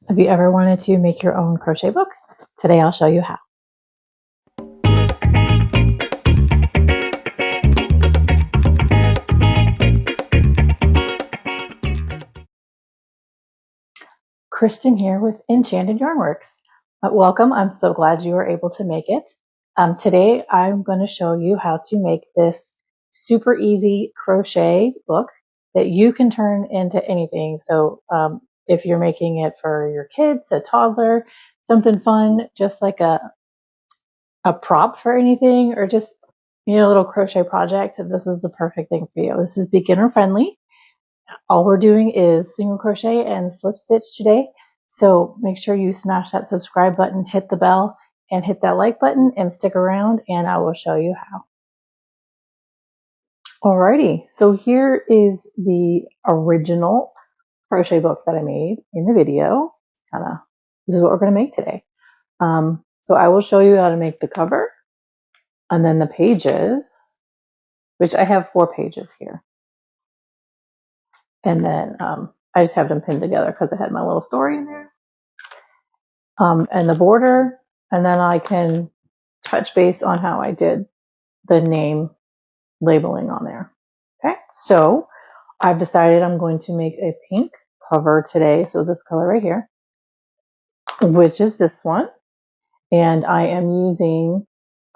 Have you ever wanted to make your own crochet book? Today I'll show you how. Kristen here with Enchanted Yarnworks. Welcome, I'm so glad you were able to make it. Today I'm going to show you how to make this super easy crochet book that you can turn into anything. So if you're making it for your kids, a toddler, something fun, just like a prop for anything, or just a little crochet project, this is the perfect thing for you. This is beginner friendly. All we're doing is single crochet and slip stitch today. So make sure you smash that subscribe button, hit the bell, and hit that like button, and stick around and I will show you how. Alrighty, so here is the original crochet book that I made in the video. This is what we're going to make today. So I will show you how to make the cover and then the pages, which I have 4 pages here. And then I just have them pinned together because I had my little story in there. And the border, and then I can touch base on how I did the name labeling on there. Okay, so I've decided I'm going to make a pink cover today. So this color right here, which is this one. And I am using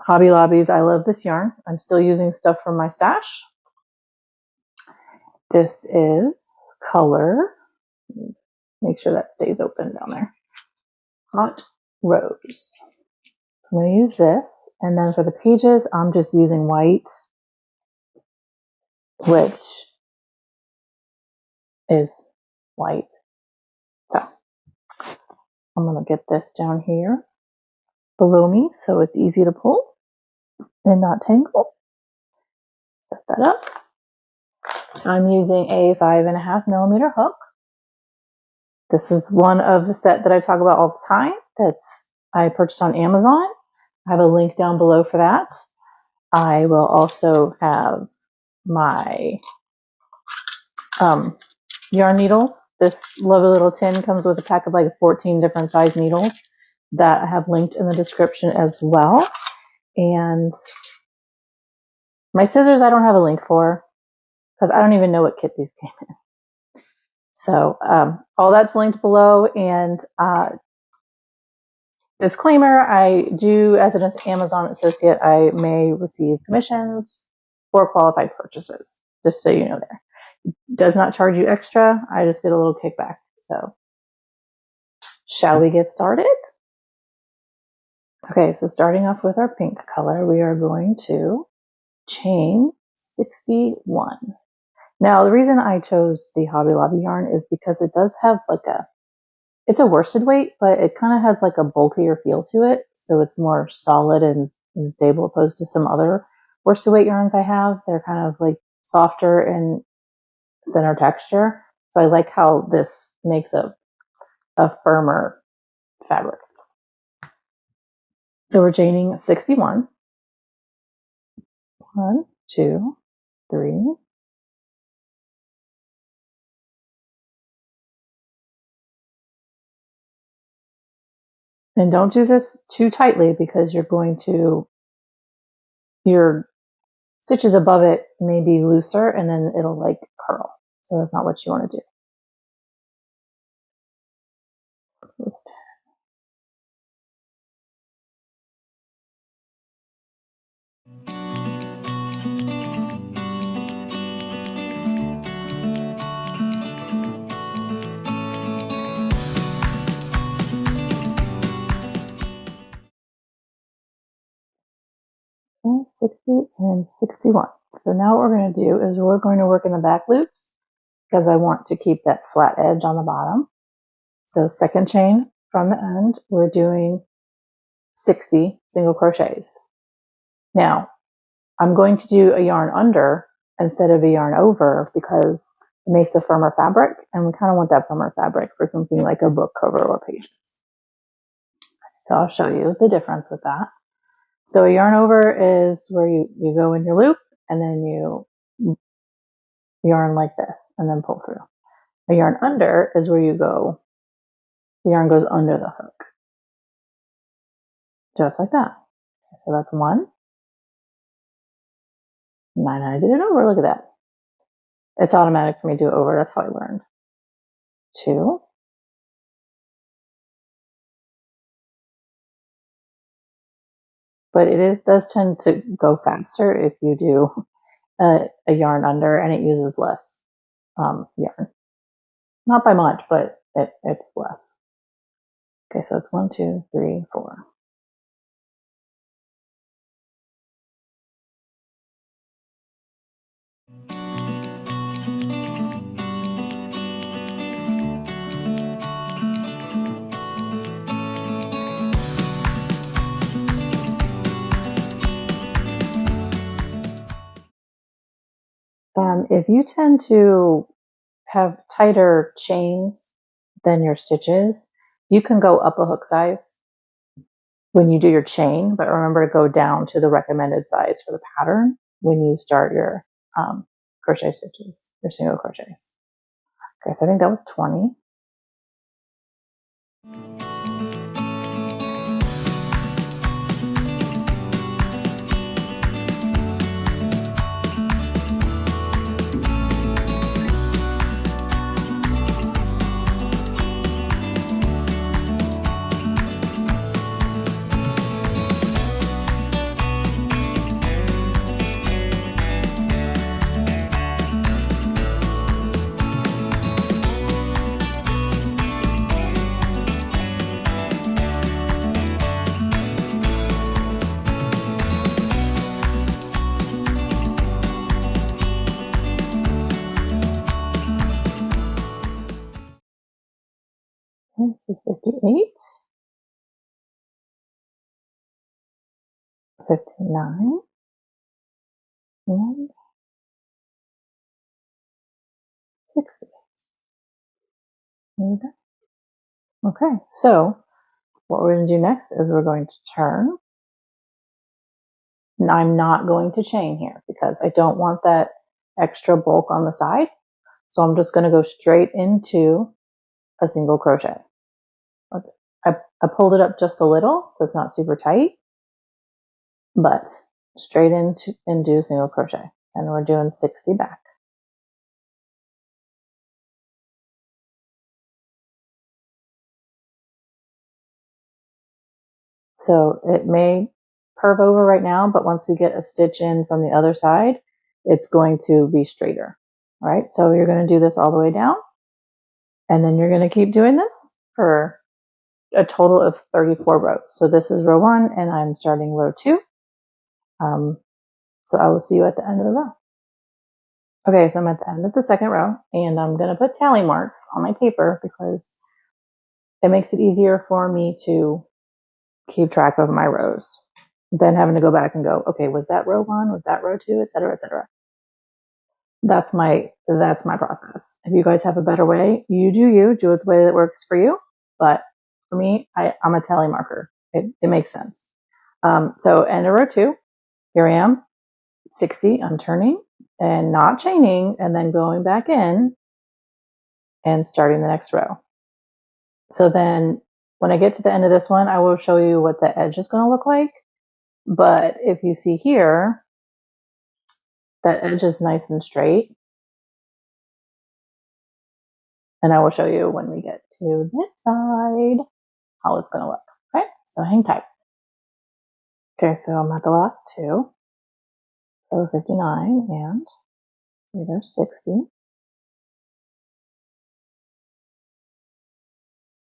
Hobby Lobby's I Love This Yarn. I'm still using stuff from my stash. This is color, make sure that stays open down there, Hot Rose. So I'm going to use this, and then for the pages, I'm just using white, which is white. So I'm going to get this down here below me so it's easy to pull and not tangle. Set that up. I'm using a 5.5mm hook. This is one of the set that I talk about all the time. I purchased on Amazon. I have a link down below for that. I will also have my yarn needles. This lovely little tin comes with a pack of like 14 different size needles that I have linked in the description as well. And my scissors I don't have a link for because I don't even know what kit these came in. So all that's linked below. And disclaimer, I do, as an Amazon associate, I may receive commissions for qualified purchases, just so you know there. It does not charge you extra. I just get a little kickback. So shall we get started? Okay, so starting off with our pink color, we are going to chain 61. Now, the reason I chose the Hobby Lobby yarn is because it does have it's a worsted weight, but it kind of has like a bulkier feel to it. So it's more solid and stable opposed to some other worsted weight yarns I have. They're kind of like softer and thinner texture. So I like how this makes a firmer fabric. So we're chaining 61. 1, 2, 3. And don't do this too tightly because your stitches above it may be looser and then it'll like curl. So that's not what you want to do. Just and 60 and 61. So now what we're going to do is we're going to work in the back loops because I want to keep that flat edge on the bottom. So second chain from the end, we're doing 60 single crochets. Now I'm going to do a yarn under instead of a yarn over because it makes a firmer fabric, and we kind of want that firmer fabric for something like a book cover or pages. So I'll show you the difference with that. So a yarn over is where you go in your loop and then you yarn like this and then pull through. A yarn under is where you go the yarn goes under the hook. Just like that. So that's 1. 9, I did it over. Look at that. It's automatic for me to do it over. That's how I learned. 2. But does tend to go faster if you do a yarn under, and it uses less yarn. Not by much, but it's less. Okay, so it's 1, 2, 3, 4. If you tend to have tighter chains than your stitches, you can go up a hook size when you do your chain, but remember to go down to the recommended size for the pattern when you start your crochet stitches, your single crochets. Okay, so I think that was 20. This is 58, 59, and 60. There we go. Okay, so what we're going to do next is we're going to turn. And I'm not going to chain here because I don't want that extra bulk on the side. So I'm just going to go straight into a single crochet. Okay. I pulled it up just a little, so it's not super tight, but straight into and do single crochet. And we're doing 60 back. So it may curve over right now, but once we get a stitch in from the other side, it's going to be straighter. All right, so you're going to do this all the way down, and then you're going to keep doing this for a total of 34 rows. So this is row 1, and I'm starting row 2. So I will see you at the end of the row. Okay, so I'm at the end of the second row, and I'm going to put tally marks on my paper because it makes it easier for me to keep track of my rows than having to go back and go, okay, was that row 1? Was that row 2? Etc., etc. That's my process. If you guys have a better way, you do it the way that works for you. But for me, I'm a tally marker. It makes sense. So end of row 2, here I am, 60. I'm turning and not chaining, and then going back in and starting the next row. So then when I get to the end of this one, I will show you what the edge is going to look like. But if you see here, that edge is nice and straight. And I will show you when we get to this side how it's going to look. Okay, so hang tight. Okay, so I'm at the last 2. So 59 and there's 60.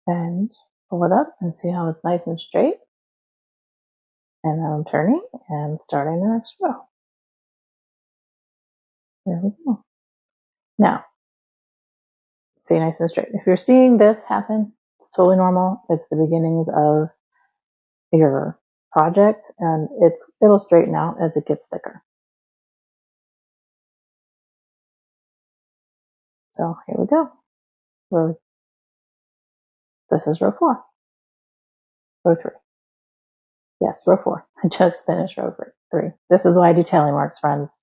And pull it up and see how it's nice and straight. And then I'm turning and starting the next row. There we go. Now, see, nice and straight. If you're seeing this happen, it's totally normal. It's the beginnings of your project, and it'll straighten out as it gets thicker. So here we go. This is row 4. Row 3. Yes, row 4. I just finished row 3. This is why I do tally marks, friends.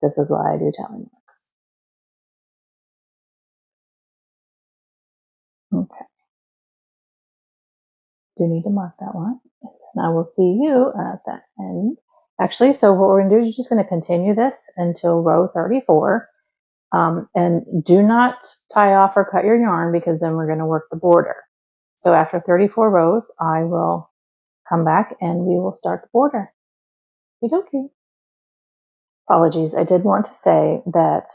This is why I do tally marks. Okay. do need to mark that one. And I will see you at the end. Actually, so what we're going to do is just going to continue this until row 34. And do not tie off or cut your yarn because then we're going to work the border. So after 34 rows, I will come back and we will start the border. Okay. Apologies. I did want to say that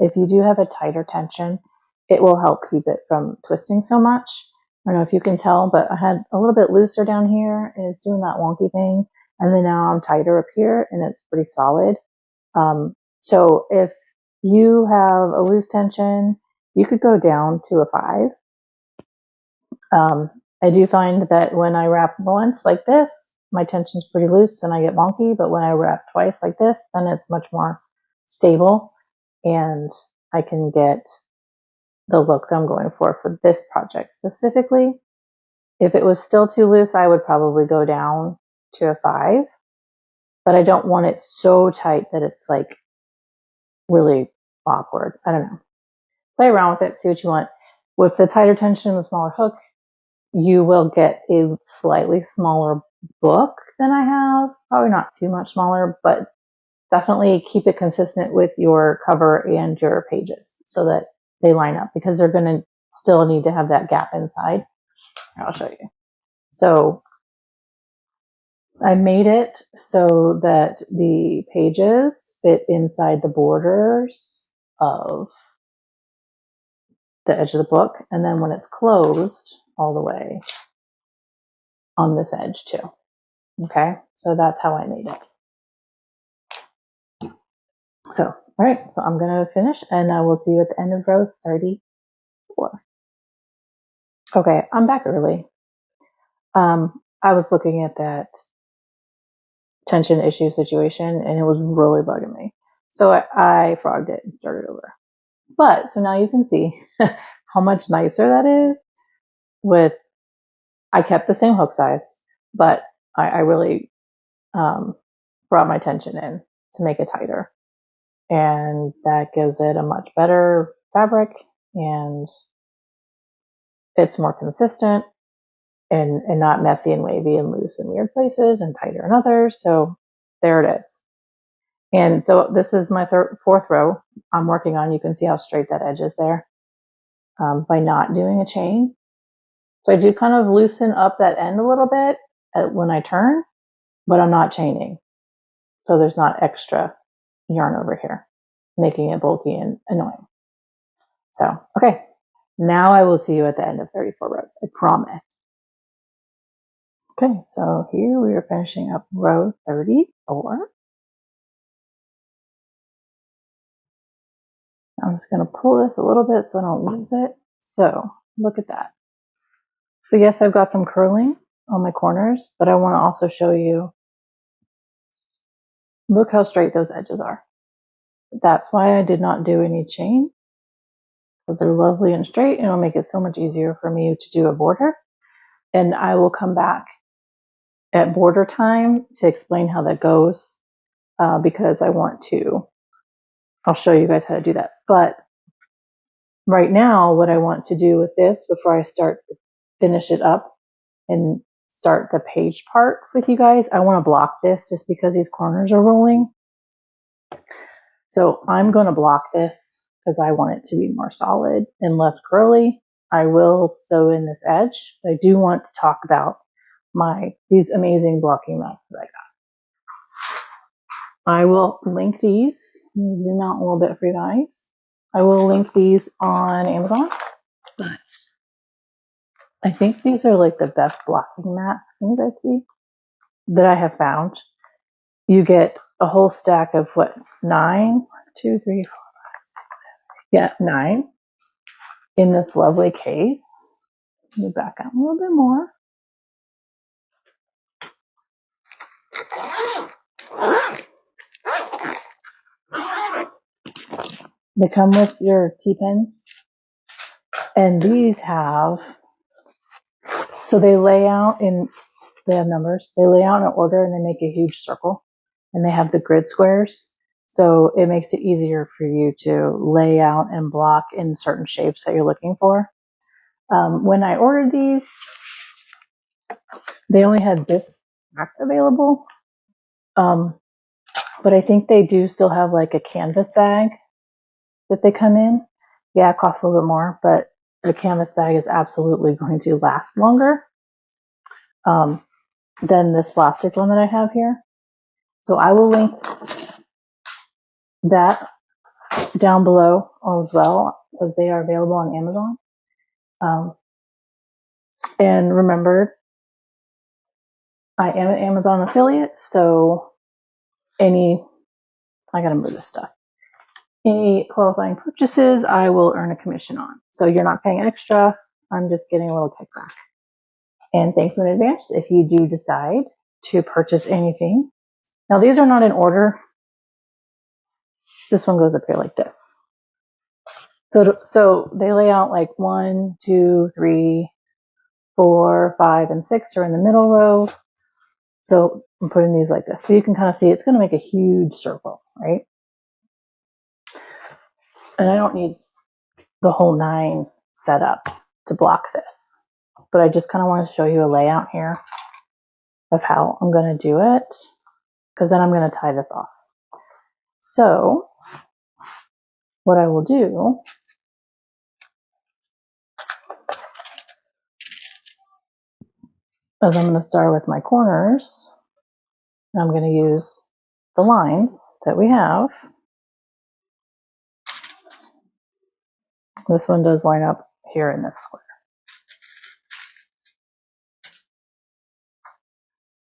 if you do have a tighter tension, it will help keep it from twisting so much. I don't know if you can tell, but I had a little bit looser down here and it's doing that wonky thing. And then now I'm tighter up here and it's pretty solid. So if you have a loose tension, you could go down to a 5. I do find that when I wrap once like this, my tension's pretty loose and I get wonky, but when I wrap twice like this, then it's much more stable and I can get the look that I'm going for this project specifically. If it was still too loose, I would probably go down to a 5, but I don't want it so tight that it's like really awkward. I don't know. Play around with it, see what you want. With the tighter tension and the smaller hook, you will get a slightly smaller book than I have. Probably not too much smaller, but definitely keep it consistent with your cover and your pages so that they line up because they're going to still need to have that gap inside. I'll show you. So I made it so that the pages fit inside the borders of the edge of the book, and then when it's closed all the way on this edge too. Okay, so that's how I made it. So, all right, so I'm gonna finish and I will see you at the end of row 34. Okay, I'm back early. I was looking at that tension issue situation and it was really bugging me. So I frogged it and started over. But, so now you can see how much nicer that is with, I kept the same hook size, but I really brought my tension in to make it tighter. And that gives it a much better fabric and it's more consistent and not messy and wavy and loose in weird places and tighter in others. So there it is. And so this is my fourth row I'm working on. You can see how straight that edge is there by not doing a chain. So I do kind of loosen up that end a little bit when I turn, but I'm not chaining. So there's not extra yarn over here, making it bulky and annoying. So, okay, now I will see you at the end of 34 rows, I promise. Okay, so here we are finishing up row 34. I'm just going to pull this a little bit so I don't lose it. So look at that. So yes, I've got some curling on my corners, but I want to also show you, look how straight those edges are. That's why I did not do any chain, because they're lovely and straight and it'll make it so much easier for me to do a border. And I will come back at border time to explain how that goes because I want to, I'll show you guys how to do that. But right now, what I want to do with this before I start to finish it up and start the page part with you guys, I want to block this just because these corners are rolling. So I'm going to block this because I want it to be more solid and less curly. I will sew in this edge, but I do want to talk about these amazing blocking mats that I got. I will link these. Let me zoom out a little bit for you guys. I will link these on Amazon, but I think these are like the best blocking mats. Can you guys see? That I have found. You get a whole stack of what? 9? 1, 2, 3, 4, 5, 6, 7. Yeah, 9 in this lovely case. Let me back up a little bit more. They come with your T-pins. And these have, so they lay out they have numbers. They lay out in order and they make a huge circle. And they have the grid squares. So it makes it easier for you to lay out and block in certain shapes that you're looking for. When I ordered these, They only had this pack available, but I think they do still have like a canvas bag that they come in. Yeah, it costs a little bit more, but a canvas bag is absolutely going to last longer than this plastic one that I have here. So I will link that down below as well, because they are available on Amazon. And remember, I am an Amazon affiliate, so I gotta move this stuff. Any qualifying purchases, I will earn a commission on. So you're not paying extra. I'm just getting a little kickback. And thank you in advance if you do decide to purchase anything. Now these are not in order. This one goes up here like this. So they lay out like 1, 2, 3, 4, 5, and 6 are in the middle row. So I'm putting these like this. So you can kind of see it's going to make a huge circle, right? And I don't need the whole 9 set up to block this. But I just kind of want to show you a layout here of how I'm going to do it, because then I'm going to tie this off. So what I will do is I'm going to start with my corners. And I'm going to use the lines that we have. This one does line up here in this square.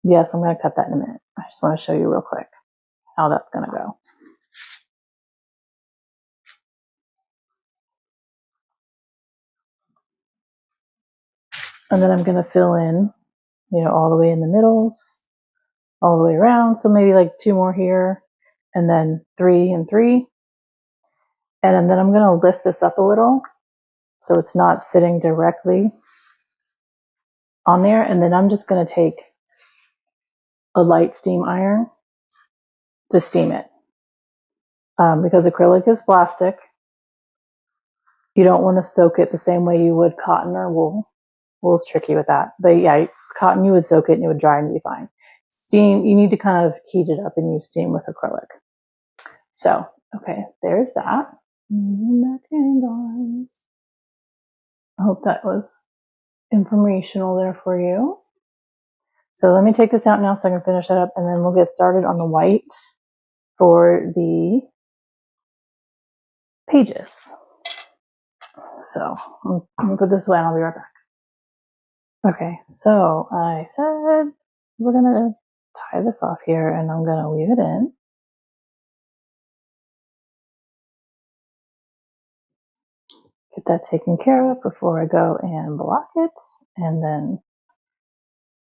Yes, I'm going to cut that in a minute. I just want to show you real quick how that's going to go. And then I'm going to fill in, all the way in the middles, all the way around. So maybe like 2 more here, and then 3 and 3. And then I'm going to lift this up a little so it's not sitting directly on there. And then I'm just going to take a light steam iron to steam it. Because acrylic is plastic, you don't want to soak it the same way you would cotton or wool. Wool is tricky with that. But yeah, cotton, you would soak it and it would dry and be fine. Steam, you need to kind of heat it up and use steam with acrylic. So, okay, there's that. I hope that was informational there for you. So let me take this out now so I can finish that up, and then we'll get started on the white for the pages. So I'm gonna put this away and I'll be right back. Okay, so I said we're gonna tie this off here and I'm gonna weave it in. Get that taken care of before I go and block it and then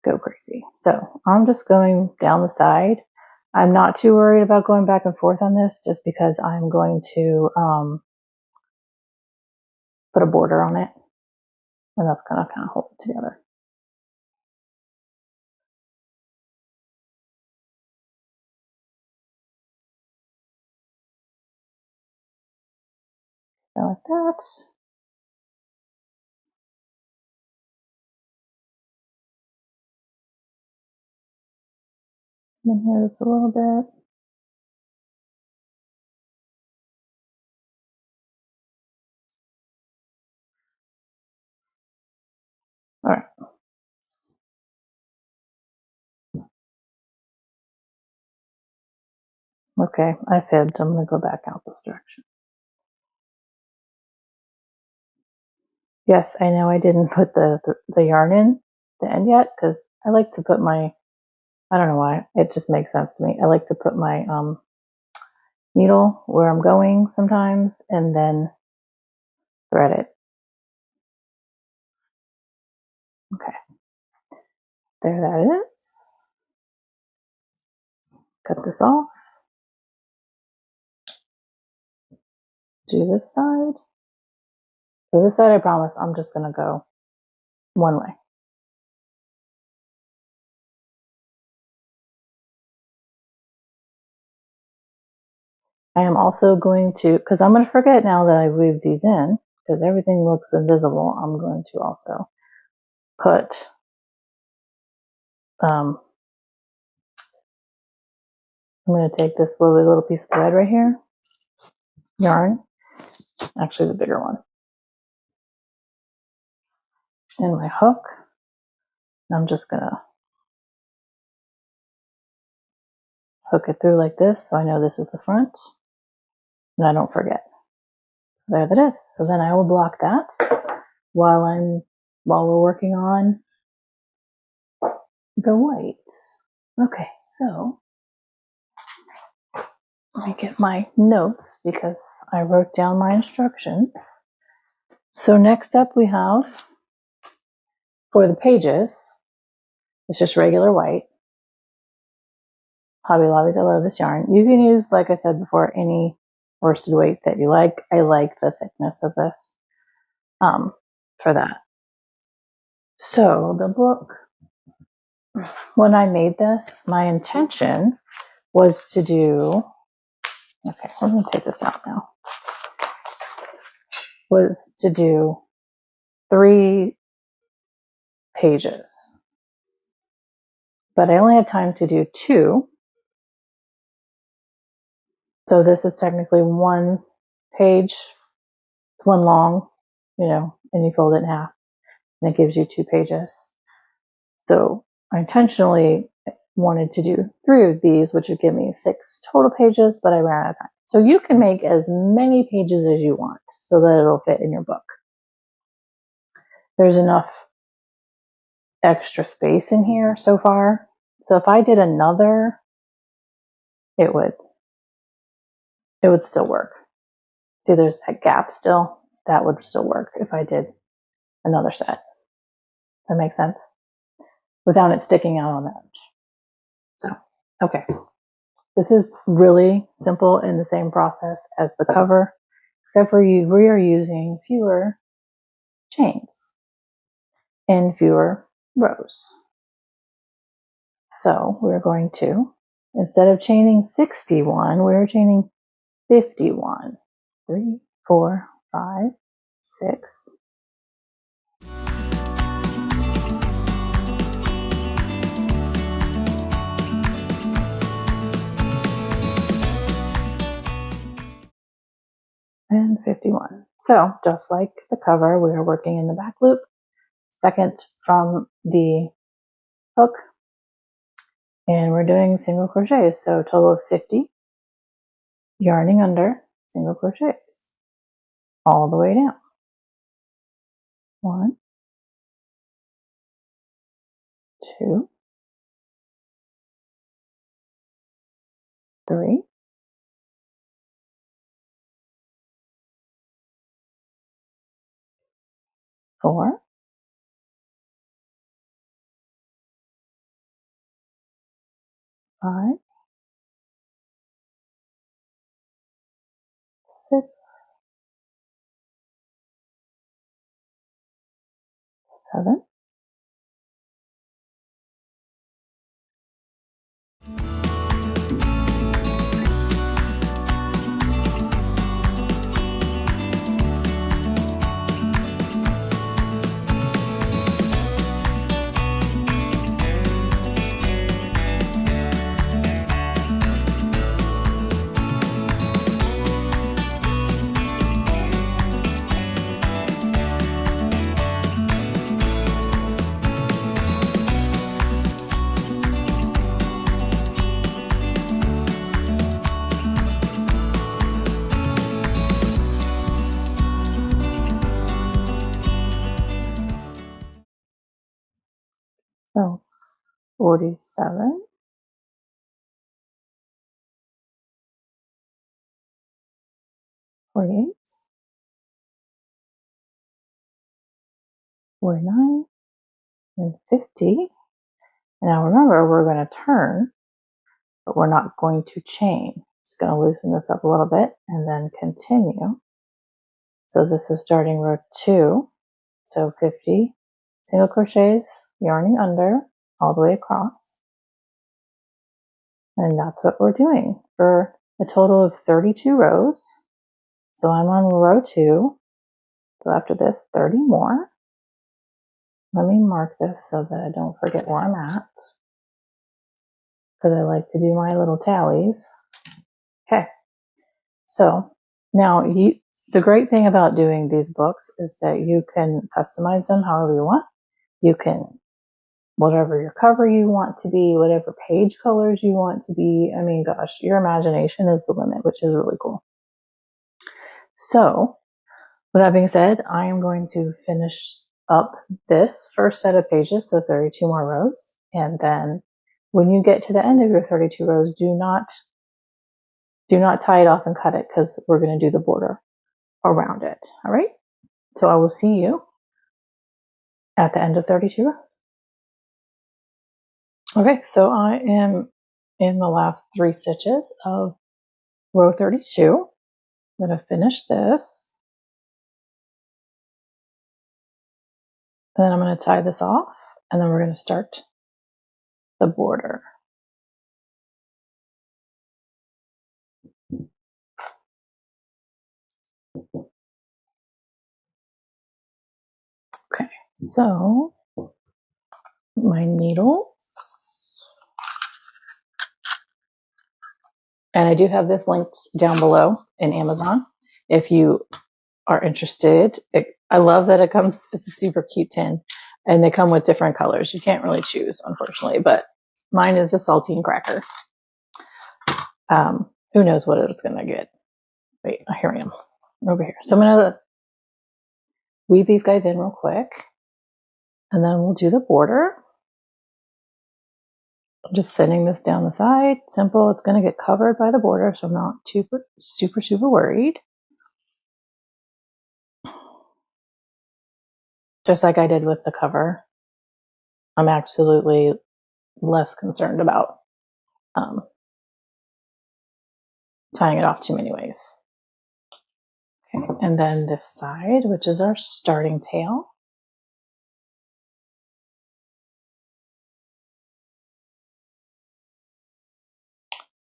go crazy. So I'm just going down the side. I'm not too worried about going back and forth on this just because I'm going to put a border on it, and that's gonna kind of hold it together. So like that. And here just a little bit. All right. Okay, I fibbed. I'm gonna go back out this direction. Yes, I know I didn't put the yarn in the end yet because I like to put my, I don't know why, it just makes sense to me. I like to put my needle where I'm going sometimes and then thread it. Okay, there that is. Cut this off. Do this side. For this side, I promise I'm just gonna go one way. I am also going to, because I'm going to forget now that I weaved these in, because everything looks invisible, I'm going to also put I'm going to take this little piece of thread right here, yarn, actually the bigger one, and my hook. I'm just going to hook it through like this so I know this is the front and I don't forget. There that is. So then I will block that while we're working on the white. Okay, so let me get my notes because I wrote down my instructions. So next up we have, for the pages, it's just regular white. Hobby Lobbies, I love this yarn. You can use, like I said before, any worsted weight that you like. I like the thickness of this for that. So the book, when I made this, my intention was to do, okay, we're going to take this out now, was to do 3 pages. But I only had time to do 2. So this is technically 1 page. It's 1 long, and you fold it in half and it gives you 2 pages. So I intentionally wanted to do 3 of these, which would give me 6 total pages, but I ran out of time. So you can make as many pages as you want so that it'll fit in your book. There's enough extra space in here so far. So if I did another, it would still work. See, there's that gap still. That would still work if I did another set. Does that make sense? Without it sticking out on the edge. So, okay. This is really simple in the same process as the cover, except for we are using fewer chains and fewer rows. So we're going to, instead of chaining 61, we're chaining 51. 3, 4, 5, 6. And 51. So just like the cover, we are working in the back loop, second from the hook, and we're doing single crochets. So a total of 50, yarning under, single crochets all the way down. 1, 2, 3, 4, 5, 6, 7, so 47, 48, 49, and 50. Now remember, we're going to turn, but we're not going to chain. Just going to loosen this up a little bit and then continue. So this is starting row 2. So 50 single crochets, yarning under all the way across. And that's what we're doing for a total of 32 rows. So I'm on row 2. So after this, 30 more. Let me mark this so that I don't forget where I'm at. because I like to do my little tallies. Okay, so now the great thing about doing these books is that you can customize them however you want. You can, whatever your cover you want to be, whatever page colors you want to be. I mean, gosh, your imagination is the limit, which is really cool. So with that being said, I am going to finish up this first set of pages, so 32 more rows. And then when you get to the end of your 32 rows, do not tie it off and cut it, because we're going to do the border around it. All right. So I will see you at the end of 32 rows. Okay. So I am in the last 3 stitches of row 32. I'm going to finish this. And then I'm going to tie this off, and then we're going to start the border. Okay. So my needles, and I do have this linked down below in Amazon if you are interested. I love that it's a super cute tin, and they come with different colors. You can't really choose, unfortunately, but mine is a saltine cracker. Who knows what it's gonna get. Wait, here I am over here. So I'm gonna weave these guys in real quick, and then we'll do the border. I'm just sending this down the side. Simple. It's going to get covered by the border, so I'm not super worried. Just like I did with the cover, I'm absolutely less concerned about tying it off too many ways. Okay, and then this side, which is our starting tail.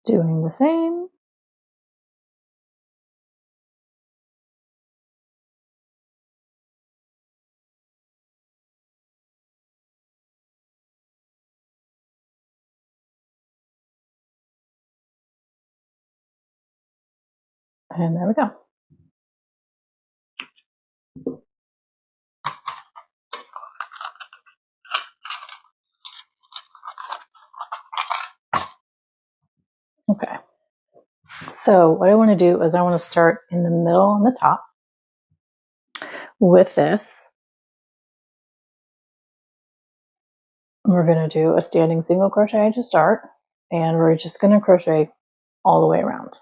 Doing the same. And there we go. Okay. So what I want to do is I want to start in the middle on the top with this. We're going to do a standing single crochet to start, and we're just going to crochet all the way around.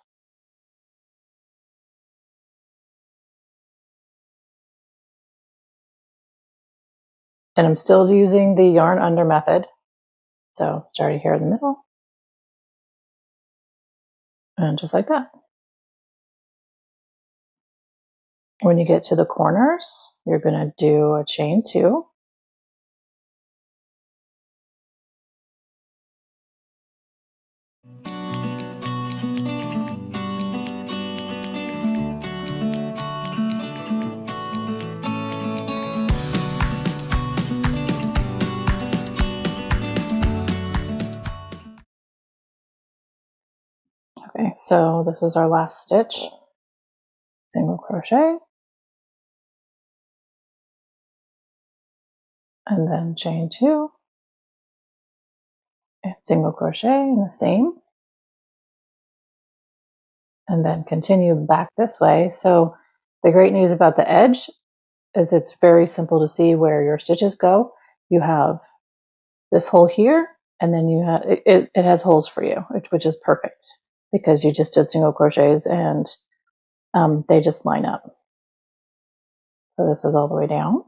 And I'm still using the yarn under method. So starting here in the middle, and just like that. When you get to the corners, you're going to do a chain 2. Okay, so this is our last stitch. Single crochet, and then chain 2, and single crochet in the same, and then continue back this way. So the great news about the edge is it's very simple to see where your stitches go. You have this hole here, and then you have it has holes for you, which is perfect because you just did single crochets, and they just line up. So this is all the way down.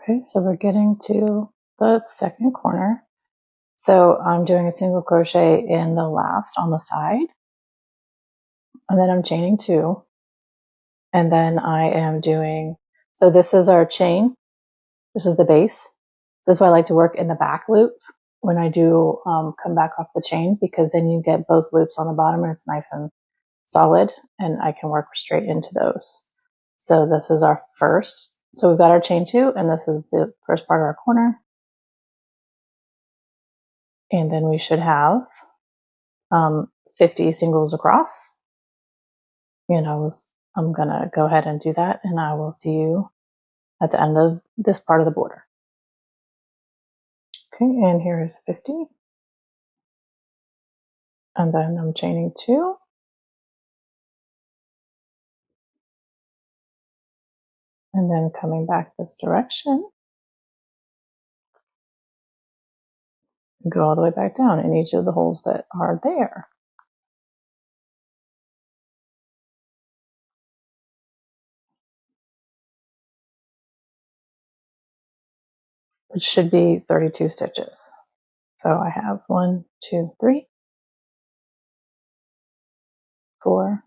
Okay, so we're getting to the second corner. So I'm doing a single crochet in the last on the side. and then I'm chaining 2, and then I am doing, so this is our chain, this is the base. This is why I like to work in the back loop when I do come back off the chain, because then you get both loops on the bottom and it's nice and solid, and I can work straight into those. So this is our first, so we've got our chain 2, and this is the first part of our corner, and then we should have 50 singles across. I'm gonna go ahead and do that, and I will see you at the end of this part of the border. Okay, and here is 50, and then I'm chaining 2, and then coming back this direction, go all the way back down in each of the holes that are there. It should be 32 stitches. So I have 1, 2, 3, 4,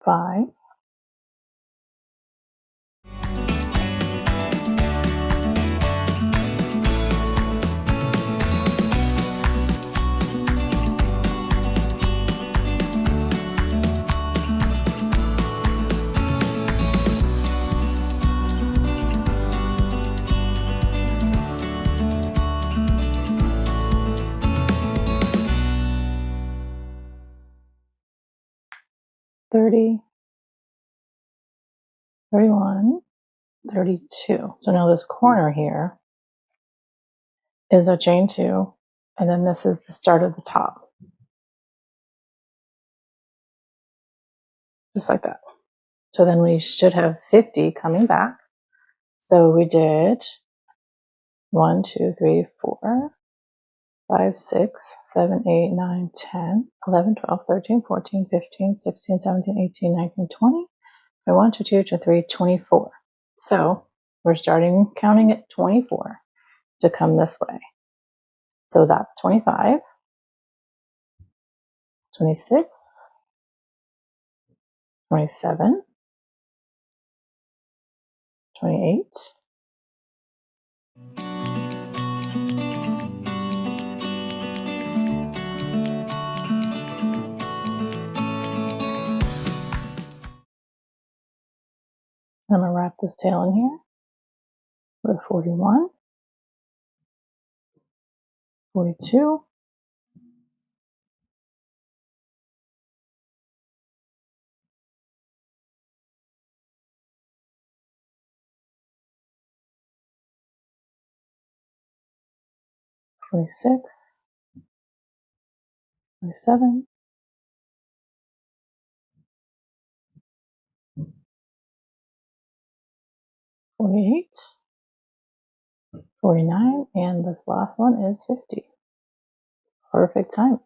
5, 30, 31, 32. So now this corner here is a chain 2, and then this is the start of the top. Just like that. So then we should have 50 coming back. So we did 1, 2, 3, 4, 5, 6, 7, 8, 9, 10, 11, 12, 13, 14, 15, 16, 17, 18, 19, 20, 21, 22, 23, 24. So we're starting counting at 24 to come this way. So that's 25, 26, 27, 28, 29. I'm going to wrap this tail in here with 41, 42, 46, 47, 48, 49, and this last one is 50. Perfect time.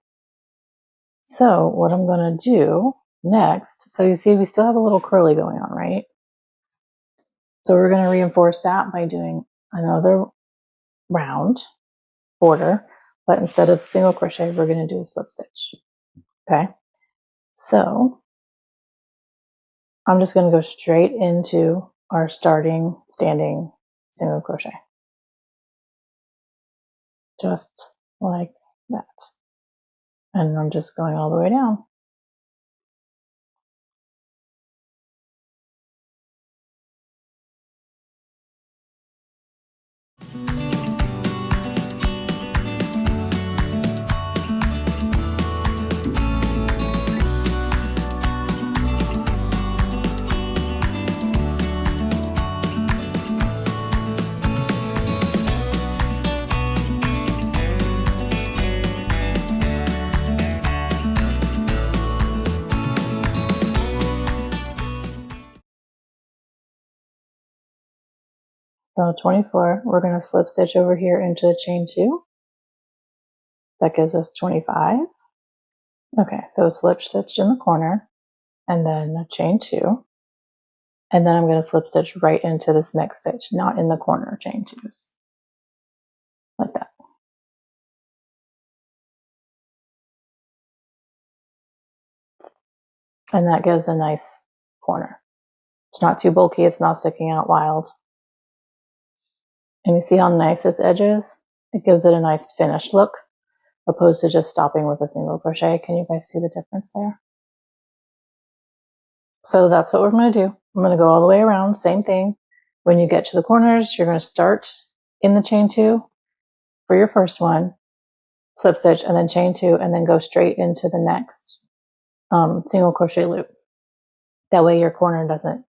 So what I'm going to do next, so you see we still have a little curly going on, right? So we're going to reinforce that by doing another round border, but instead of single crochet, we're going to do a slip stitch. Okay, so I'm just going to go straight into our starting standing single crochet, just like that. And I'm just going all the way down. So 24, we're going to slip stitch over here into the chain 2. That gives us 25. Okay, so slip stitch in the corner, and then a chain 2. And then I'm going to slip stitch right into this next stitch, not in the corner chain 2s. Like that. And that gives a nice corner. It's not too bulky, it's not sticking out wild. And you see how nice this edge is? It gives it a nice finished look, opposed to just stopping with a single crochet. Can you guys see the difference there? So that's what we're going to do. I'm going to go all the way around, same thing. When you get to the corners, you're going to start in the chain 2 for your first one, slip stitch, and then chain 2, and then go straight into the next single crochet loop. That way your corner doesn't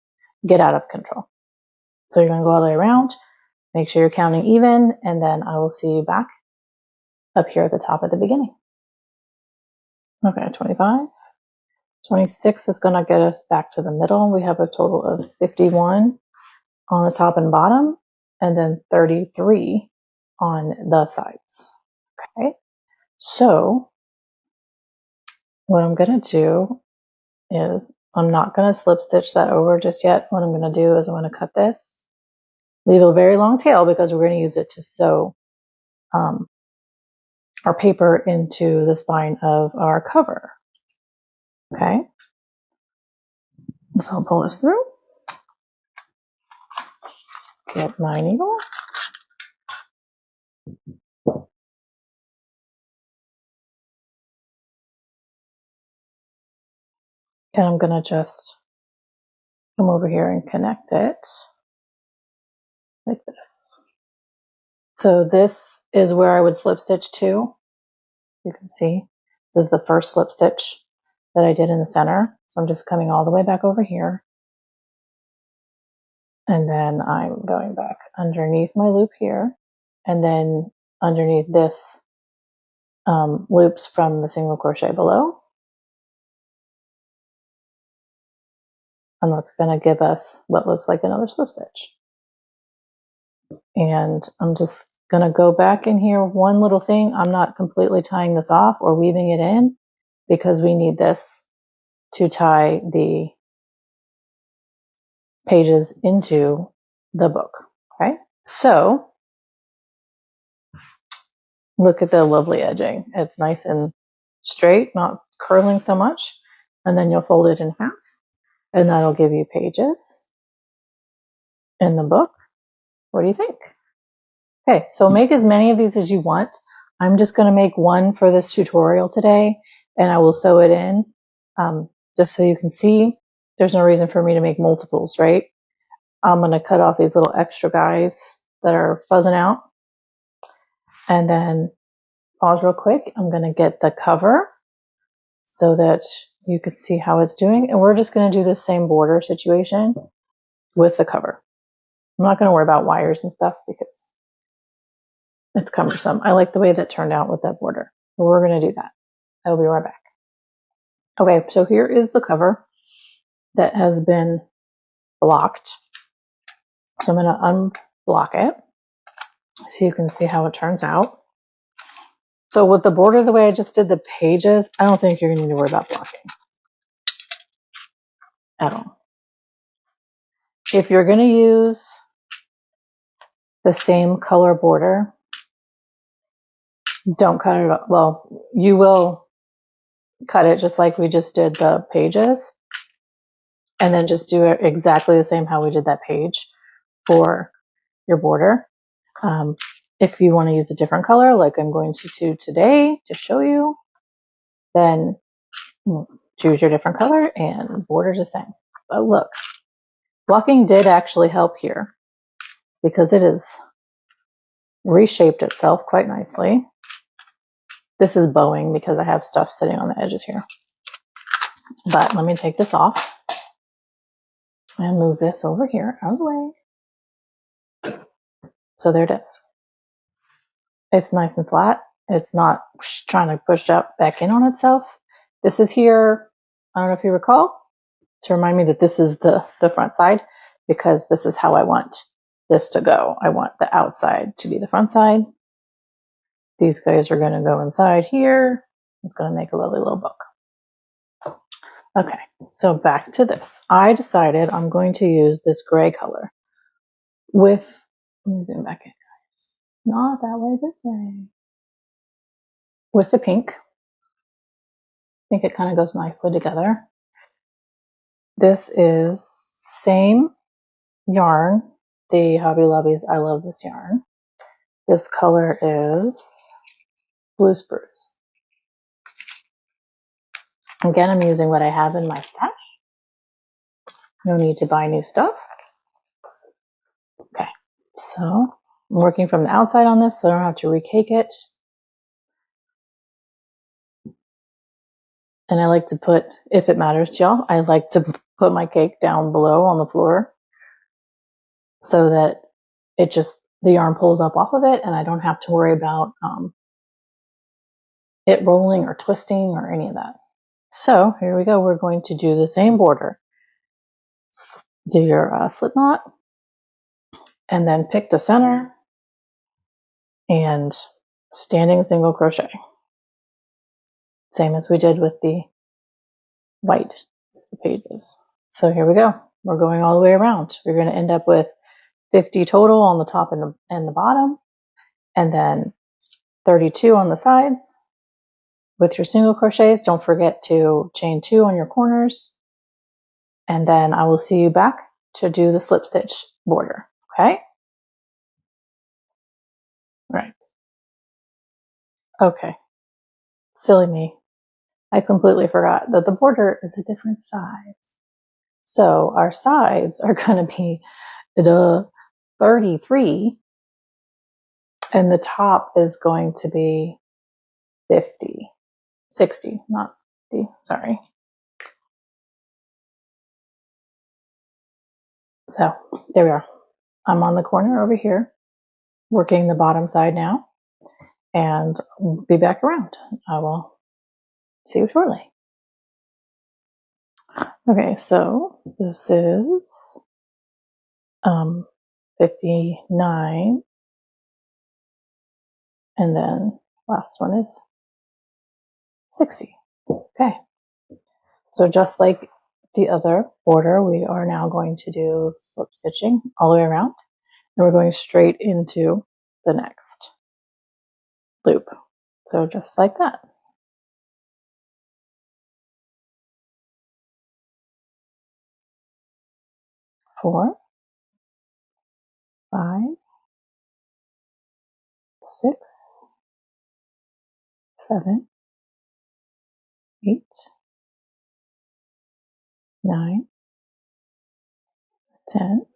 get out of control. So you're going to go all the way around, make sure you're counting even, and then I will see you back up here at the top at the beginning. Okay, 25. 26 is going to get us back to the middle. We have a total of 51 on the top and bottom, and then 33 on the sides. Okay, so what I'm going to do is I'm not going to slip stitch that over just yet. What I'm going to do is I'm going to cut this, leave a very long tail because we're going to use it to sew our paper into the spine of our cover. Okay, so I'll pull this through, get my needle, and I'm going to just come over here and connect it like this. So this is where I would slip stitch to. You can see this is the first slip stitch that I did in the center. So I'm just coming all the way back over here. And then I'm going back underneath my loop here. And then underneath this loops from the single crochet below. And that's going to give us what looks like another slip stitch. And I'm just going to go back in here. One little thing, I'm not completely tying this off or weaving it in because we need this to tie the pages into the book. Okay, so look at the lovely edging. It's nice and straight, not curling so much. And then you'll fold it in half, and that'll give you pages in the book. What do you think? Okay, so make as many of these as you want. I'm just going to make one for this tutorial today, and I will sew it in just so you can see. There's no reason for me to make multiples, right? I'm going to cut off these little extra guys that are fuzzing out. And then pause real quick. I'm going to get the cover so that you can see how it's doing. And we're just going to do the same border situation with the cover. I'm not going to worry about wires and stuff because it's cumbersome. I like the way that turned out with that border. But we're going to do that. I'll be right back. Okay, so here is the cover that has been blocked. So I'm going to unblock it so you can see how it turns out. So with the border the way I just did the pages, I don't think you're going to need to worry about blocking at all. If you're going to use the same color border, don't cut it up. Well, you will cut it just like we just did the pages, and then just do it exactly the same how we did that page for your border. If you want to use a different color, like I'm going to do today to show you, then choose your different color and border the same. But look, blocking did actually help here because it has reshaped itself quite nicely. This is bowing because I have stuff sitting on the edges here. But let me take this off and move this over here out of the way. So there it is. It's nice and flat. It's not trying to push up back in on itself. This is here, I don't know if you recall, to remind me that this is the front side because this is how I want this to go. I want the outside to be the front side. These guys are going to go inside here. It's going to make a lovely little book. Okay, so back to this. I decided I'm going to use this gray color with, let me zoom back in, guys. Not that way, this way. With the pink. I think it kind of goes nicely together. This is same yarn, the Hobby Lobby's I Love This Yarn. This color is Blue Spruce. Again, I'm using what I have in my stash. No need to buy new stuff. Okay, so I'm working from the outside on this so I don't have to recake it. And I like to put, if it matters to y'all, I like to put my cake down below on the floor so that it just, the yarn pulls up off of it and I don't have to worry about it rolling or twisting or any of that. So here we go. We're going to do the same border. Do your slip knot and then pick the center and standing single crochet. Same as we did with the white pages. So here we go. We're going all the way around. We're going to end up with 50 total on the top and the bottom, and then 32 on the sides with your single crochets. Don't forget to chain 2 on your corners, and then I will see you back to do the slip stitch border. Okay? Right. Okay. Silly me. I completely forgot that the border is a different size. So our sides are going to be the 33 and the top is going to be 50, 60, not 50, sorry. So there we are. I'm on the corner over here, working the bottom side now, and we'll be back around. I will see you shortly. Okay, so this is 59, and then last one is 60. Okay, so just like the other border, we are now going to do slip stitching all the way around, and we're going straight into the next loop. So just like that. 4, 5, 6, 7, 8, 9, 10,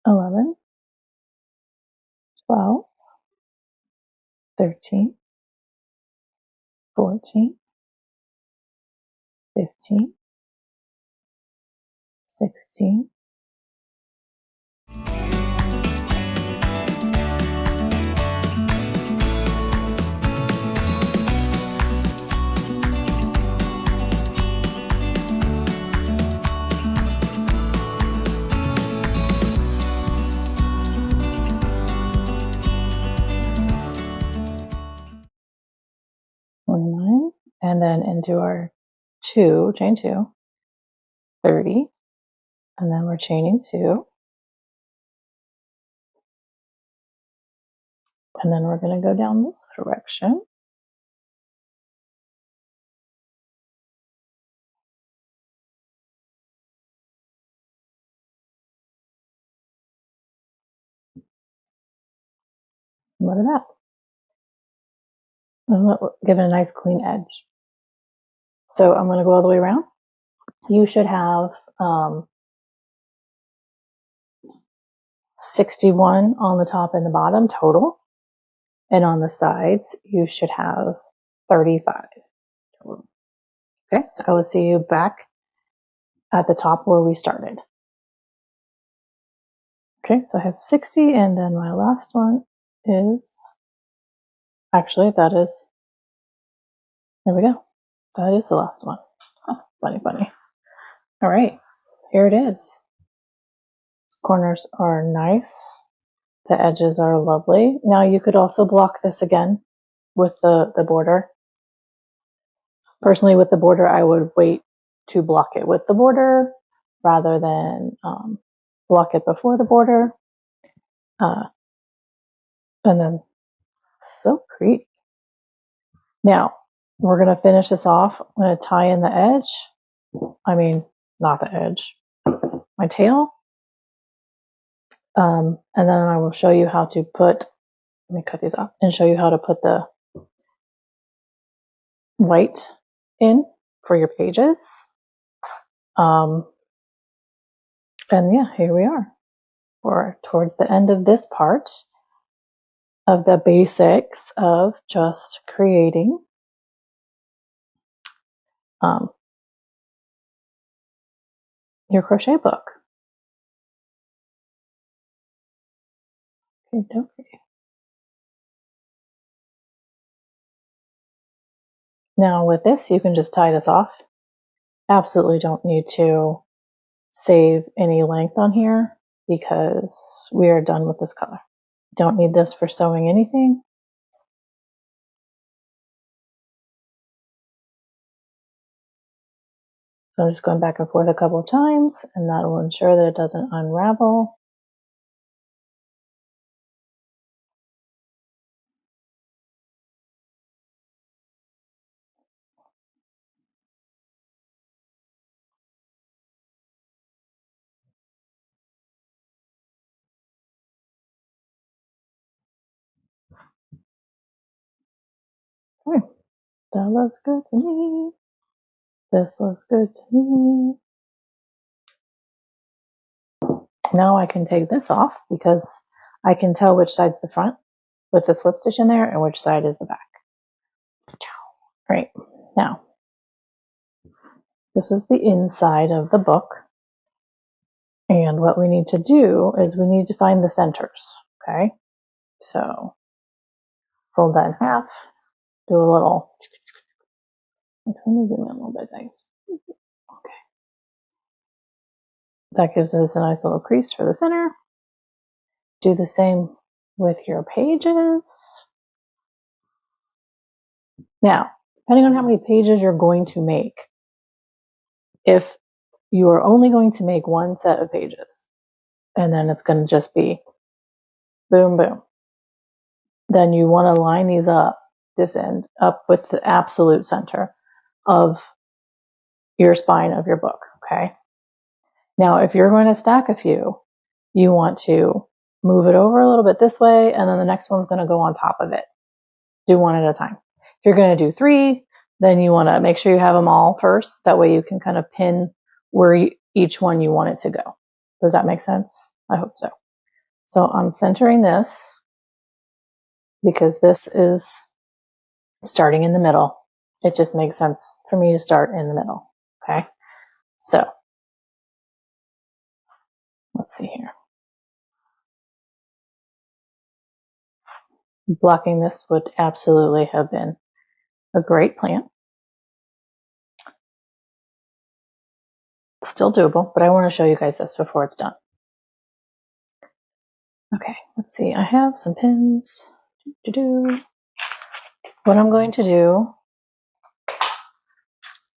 11, 12, 13, 14, 15, 16, 29, and then into our 2, chain 2, 30, and then we're chaining 2, and then we're going to go down this direction. Look at that. And give it a nice clean edge. So I'm going to go all the way around. You should have 61 on the top and the bottom total. And on the sides, you should have 35 total. Okay, so I will see you back at the top where we started. Okay, so I have 60, and then my last one is, actually, that is, there we go. That is the last one. Huh, funny, funny. All right, here it is. Corners are nice. The edges are lovely. Now you could also block this again with the border. Personally, with the border, I would wait to block it with the border rather than block it before the border. And then, so pretty. Now, we're going to finish this off. I'm going to tie in the edge. I mean, not the edge, my tail. And then I will show you how to put, let me cut these off and show you how to put the white in for your pages. And yeah, here we are. We're towards the end of this part of the basics of just creating your crochet book. Okay. Now with this, you can just tie this off. Absolutely don't need to save any length on here because we are done with this color. Don't need this for sewing anything. So I'm just going back and forth a couple of times, and that will ensure that it doesn't unravel. Okay. That looks good to me. This looks good to me. Now I can take this off because I can tell which side's the front with the slip stitch in there and which side is the back. Right. Now, this is the inside of the book. And what we need to do is we need to find the centers. Okay. So fold that in half, do a little, let me zoom in a little bit, guys. Okay. That gives us a nice little crease for the center. Do the same with your pages. Now, depending on how many pages you're going to make, if you are only going to make one set of pages, and then it's going to just be boom, boom, then you want to line these up, this end, up with the absolute center of your spine of your book, okay? Now, if you're going to stack a few, you want to move it over a little bit this way, and then the next one's going to go on top of it. Do one at a time. If you're going to do 3, then you want to make sure you have them all first. That way you can kind of pin where each one you want it to go. Does that make sense? I hope so. So I'm centering this because this is starting in the middle. It just makes sense for me to start in the middle. Okay. So let's see here. Blocking this would absolutely have been a great plan. Still doable, but I want to show you guys this before it's done. Okay, let's see. I have some pins. What I'm going to do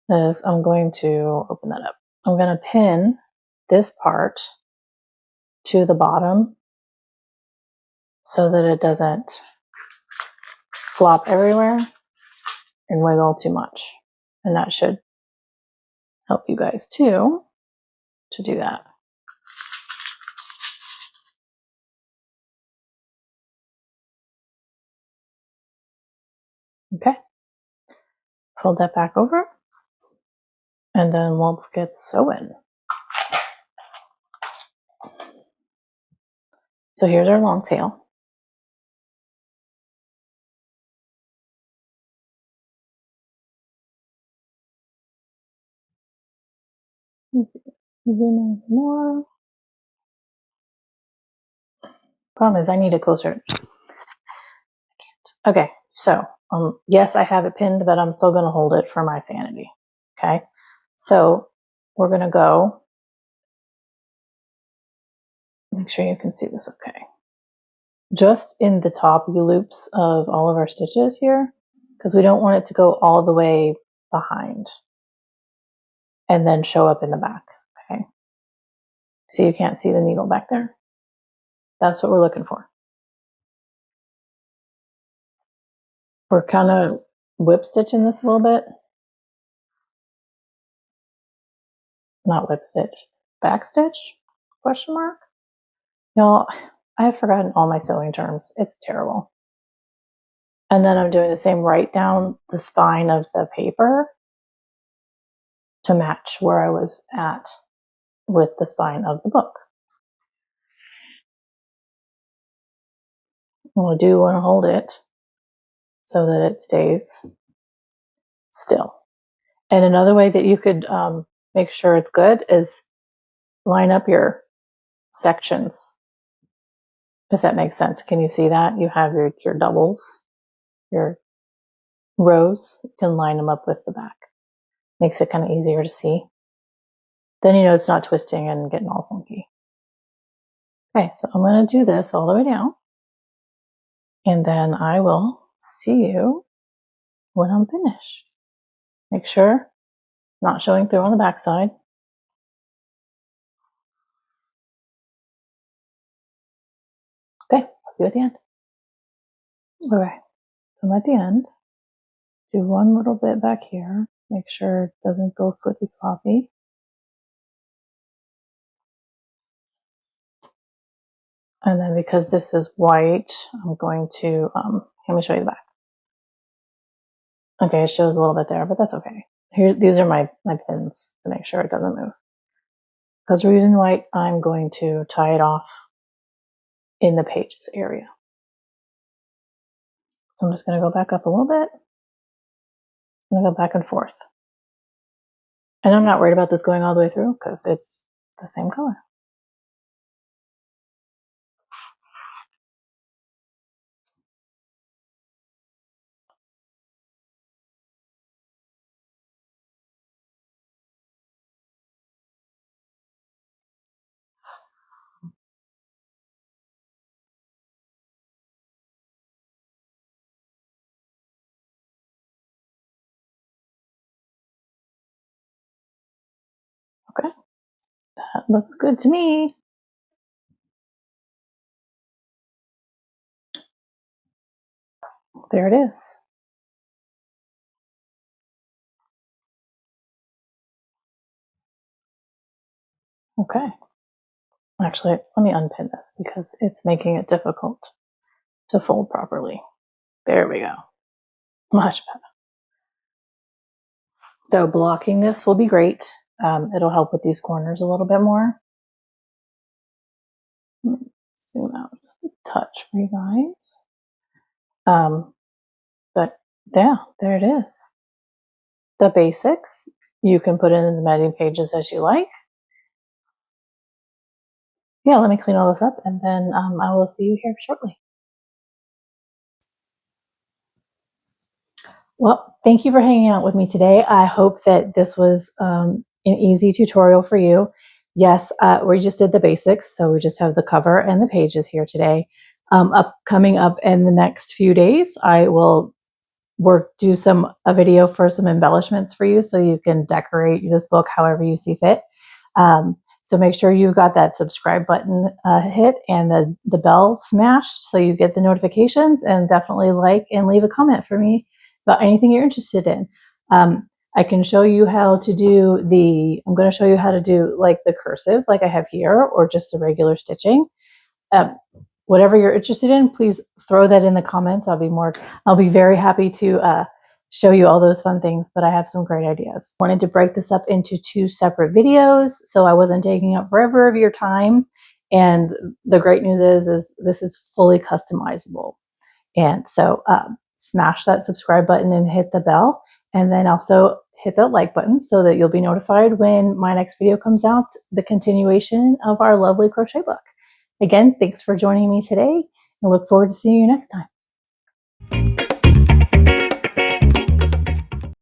is I'm going to open that up. I'm going to pin this part to the bottom so that it doesn't flop everywhere and wiggle too much. And that should help you guys too to do that. Okay. Fold that back over. And then let's get sewing. So here's our long tail. Zoom in some more. Problem is I need it closer. Okay, so yes, I have it pinned, but I'm still going to hold it for my sanity. Okay, so we're going to go. Make sure you can see this okay. Just in the top loops of all of our stitches here, because we don't want it to go all the way behind and then show up in the back. Okay, so you can't see the needle back there. That's what we're looking for. We're kind of whip stitching this a little bit. not whip stitch, back stitch, question mark. Y'all, I have forgotten all my sewing terms. It's terrible. And then I'm doing the same right down the spine of the paper to match where I was at with the spine of the book. I do want to hold it so that it stays still. And another way that you could make sure it's good is line up your sections, if that makes sense. Can you see that? You have your doubles, your rows. You can line them up with the back. Makes it kind of easier to see. Then you know it's not twisting and getting all funky. Okay, so I'm going to do this all the way down. And then I will see you when I'm finished. Make sure not showing through on the back side. Okay, I'll see you at the end. Okay, I'm at the end. Do one little bit back here. Make sure it doesn't go flippy floppy. And then because this is white, I'm going to, let me show you the back. Okay, it shows a little bit there, but that's okay. Here, these are my pins to make sure it doesn't move. Because we're using white, I'm going to tie it off in the pages area. So I'm just going to go back up a little bit. I'm going to go back and forth. And I'm not worried about this going all the way through because it's the same color. Okay, that looks good to me. There it is. Okay. Actually, let me unpin this because it's making it difficult to fold properly. There we go. Much better. So blocking this will be great. It'll help with these corners a little bit more. Zoom out a touch for you guys. But yeah, there it is. The basics. You can put in as many pages as you like. Yeah, let me clean all this up and then I will see you here shortly. Well, thank you for hanging out with me today. I hope that this was an easy tutorial for you. Yes, we just did the basics, so we just have the cover and the pages here today. Coming up in the next few days, I will do a video for some embellishments for you so you can decorate this book however you see fit. So make sure you got that subscribe button hit and the bell smashed so you get the notifications, and definitely like and leave a comment for me about anything you're interested in. I can show you how to do I'm going to show you how to do like the cursive like I have here, or just the regular stitching. Whatever you're interested in, please throw that in the comments. I'll be very happy to show you all those fun things, but I have some great ideas. I wanted to break this up into 2 separate videos so I wasn't taking up forever of your time. And the great news is this is fully customizable. And so smash that subscribe button and hit the bell, and then also hit the like button so that you'll be notified when my next video comes out, the continuation of our lovely crochet book. Again, thanks for joining me today, and look forward to seeing you next time.